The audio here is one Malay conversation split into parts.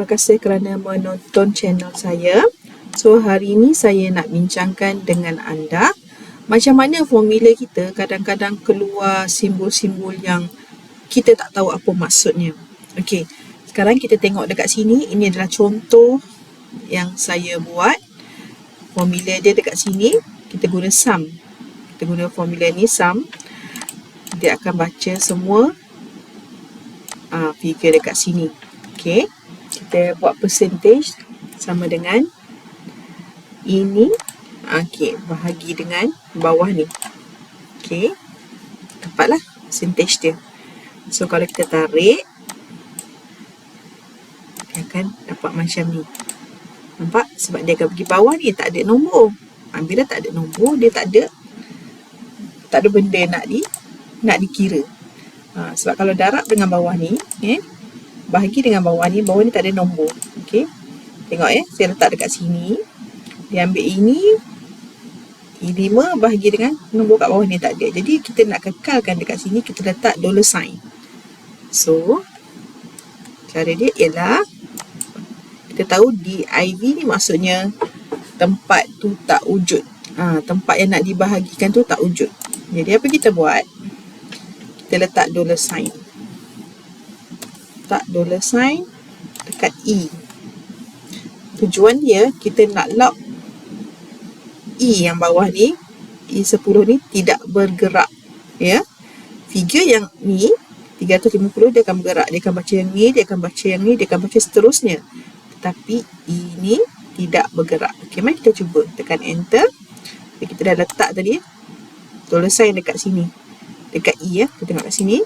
terima kasih kerana menonton channel saya. So, hari ini saya nak bincangkan dengan anda macam mana formula kita kadang-kadang keluar simbol-simbol yang kita tak tahu apa maksudnya. Okey, sekarang kita tengok dekat sini. Ini adalah contoh yang saya buat. Formula dia dekat sini, kita guna sum. Kita guna formula ni sum. Dia akan baca semua figure dekat sini. Okey, kita buat percentage sama dengan ini. Okey, bahagi dengan bawah ni. Okey, dapatlah percentage dia. So, kalau kita tarik, dia akan dapat macam ni. Nampak? Sebab dia akan pergi bawah ni, tak ada nombor. Bila tak ada nombor, dia tak ada benda nak dikira. Sebab kalau darab dengan bawah ni, bahagi dengan bawah ni tak ada nombor. Okey, tengok saya letak dekat sini. Dia ambil ini, I5 bahagi dengan nombor kat bawah ni tak ada. Jadi kita nak kekalkan dekat sini, kita letak $sign. So, cara dia ialah kita tahu DIV ni maksudnya tempat tu tak wujud. Tempat yang nak dibahagikan tu tak wujud. Jadi apa kita buat? Kita letak $sign. Letak $sign dekat E. Tujuan dia kita nak lock E yang bawah ni, E10 ni tidak bergerak. Ya. Figure yang ni 350 dia akan bergerak, dia akan baca yang ni, dia akan baca yang ni, dia akan baca seterusnya. Tetapi ini tidak bergerak. Okey, mari kita cuba tekan enter. Kita dah letak tadi $sign dekat sini. Dekat E kita tengok kat sini.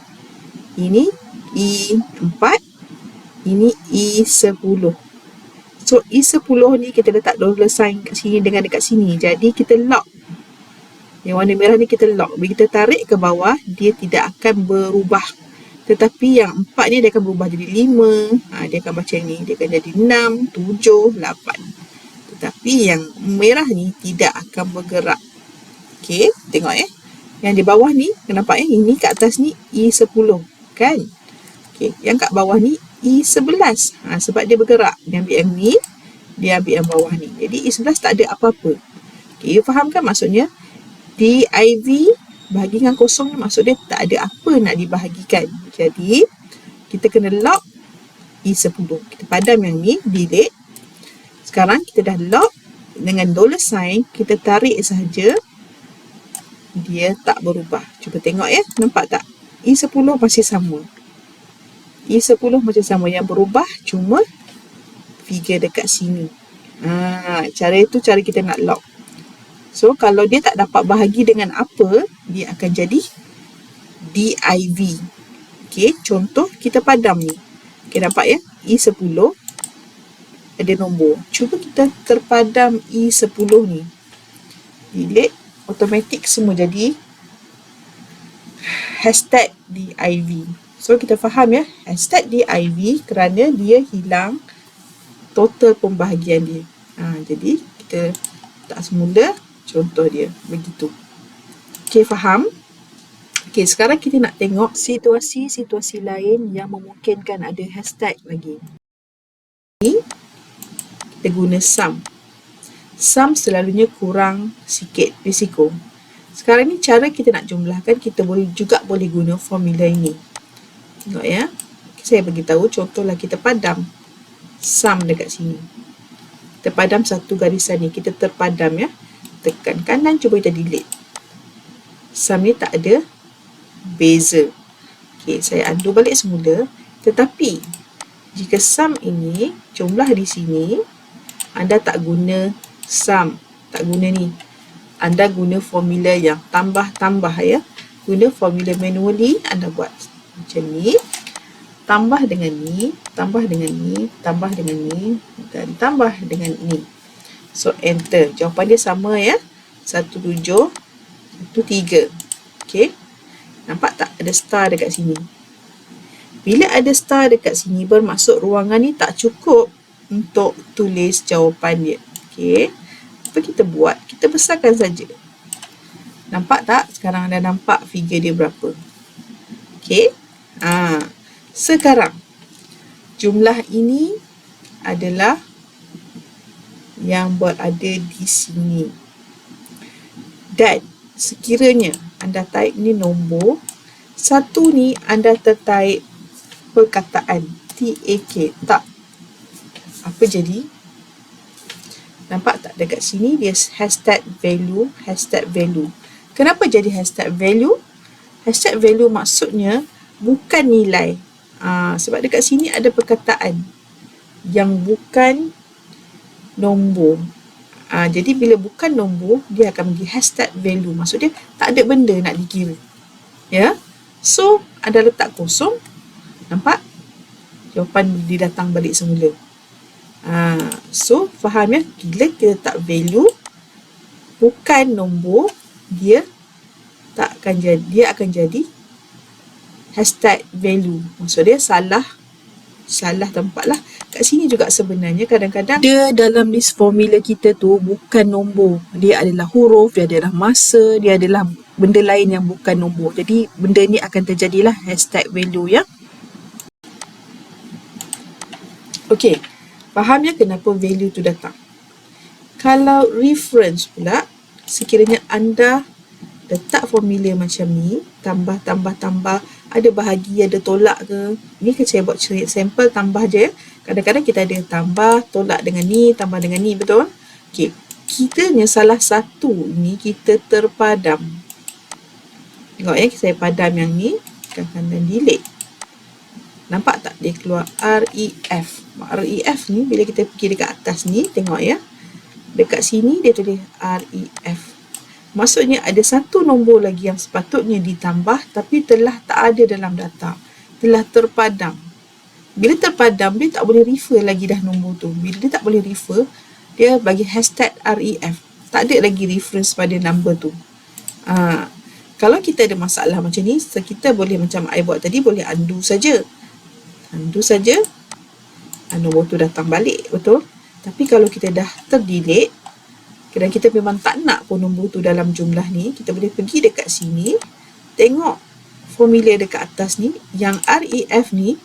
Ini E4, ini E10. So, E10 ni kita letak $sign kat sini dengan dekat sini. Jadi, kita lock. Yang warna merah ni kita lock. Bila kita tarik ke bawah, dia tidak akan berubah. Tetapi yang 4 ni dia akan berubah jadi 5. Dia akan baca yang ni. Dia akan jadi 6, 7, 8. Tetapi yang merah ni tidak akan bergerak. Okey, tengok Yang di bawah ni, nampak ini kat atas ni E10. Kan? Okey, yang kat bawah ni E11. Sebab dia bergerak. Dia ambil yang ni, dia ambil yang bawah ni. Jadi E11 tak ada apa-apa. Okey, you faham kan maksudnya? DIV bahagi dengan kosong ni maksud dia tak ada apa nak dibahagikan. Jadi, kita kena lock E10. Kita padam yang ni, delete. Sekarang kita dah lock dengan $sign, kita tarik sahaja. Dia tak berubah. Cuba tengok nampak tak? E10 masih sama. E10 macam sama, yang berubah cuma figure dekat sini. Cara itu cara kita nak lock. So, kalau dia tak dapat bahagi dengan apa, dia akan jadi DIV. Okey, contoh kita padam ni. Okey, nampak E10 ada nombor. Cuba kita terpadam E10 ni. Delete, automatik semua jadi #DIV. So, kita faham #DIV kerana dia hilang total pembahagian dia. Jadi, kita tak semula contoh dia. Begitu. Okey, faham? Okey, sekarang kita nak tengok situasi-situasi lain yang memungkinkan ada hashtag lagi. Ini, kita guna sum. Sum selalunya kurang sikit risiko. Sekarang ni cara kita nak jumlahkan, kita boleh guna formula ini. Tengok saya bagi tahu contohlah kita padam sum dekat sini. Kita padam satu garisan ni, kita terpadam Tekan kanan, cuba kita delete. Sum ni tak ada beza. Okey, saya undo balik semula. Tetapi jika sum ini jumlah di sini, anda tak guna sum, tak guna ni. Anda guna formula yang tambah-tambah Guna formula manually, anda buat macam ni, tambah dengan ni, tambah dengan ni, tambah dengan ni, dan tambah dengan ni. So, enter. Jawapan dia sama 1713. Okey. Nampak tak ada star dekat sini? Bila ada star dekat sini, bermaksud ruangan ni tak cukup untuk tulis jawapan dia. Okey. Apa kita buat? Kita besarkan saja. Nampak tak? Sekarang anda nampak figure dia berapa? Okey. Sekarang jumlah ini adalah yang berada di sini. Dan sekiranya anda type ni nombor, satu ni anda tertype perkataan TAK, tak. Apa jadi? Nampak tak dekat sini dia hashtag value, hashtag value. Kenapa jadi hashtag value? Hashtag value maksudnya bukan nilai. Sebab dekat sini ada perkataan yang bukan nombor. Jadi bila bukan nombor, dia akan bagi hashtag value. Maksud dia tak ada benda nak dikira. Ya. So, anda letak kosong. Nampak? Jawapan dia datang balik semula. So, faham ya? Bila kita letak value, bukan nombor, dia akan jadi hashtag value. Maksud dia salah tempat lah. Kat sini juga sebenarnya kadang-kadang dia dalam list formula kita tu bukan nombor. Dia adalah huruf, dia adalah masa, dia adalah benda lain yang bukan nombor. Jadi benda ni akan terjadilah hashtag value ya. Okey, faham ya kenapa value tu datang? Kalau reference pula, sekiranya anda letak formula macam ni, tambah, ada bahagi, ada tolak ke? Ni saya buat sampel tambah je. Kadang-kadang kita ada tambah, tolak dengan ni, tambah dengan ni, betul? Okey, kitanya salah satu ni kita terpadam. Tengok ya, saya padam yang ni, kanan delete. Nampak tak dia keluar REF? REF ni bila kita pergi dekat atas ni, tengok ya. Dekat sini dia tulis REF. Maksudnya ada satu nombor lagi yang sepatutnya ditambah tapi telah tak ada dalam data. Telah terpadam. Bila terpadam, dia tak boleh refer lagi dah nombor tu. Bila dia tak boleh refer, dia bagi hashtag REF. Tak ada lagi reference pada number tu. Kalau kita ada masalah macam ni, kita boleh macam I buat tadi, boleh undo saja. Undo saja, nombor tu datang balik, betul? Tapi kalau kita dah terdelete, dan kita memang tak nak pun nombor tu dalam jumlah ni, kita boleh pergi dekat sini, tengok formula dekat atas ni, yang REF ni,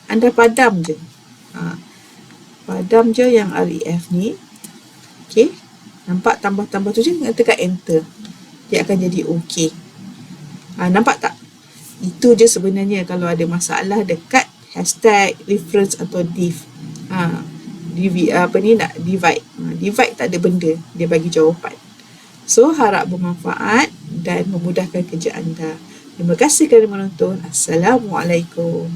anda padam je. Padam je yang REF ni. Okay, nampak tambah-tambah tu je, tekan enter. Dia akan jadi OK. Nampak tak? Itu je sebenarnya kalau ada masalah dekat hashtag, reference atau div. Divide. Divide tak ada benda, dia bagi jawapan. So, harap bermanfaat dan memudahkan kerja anda. Terima kasih kerana menonton. Assalamualaikum.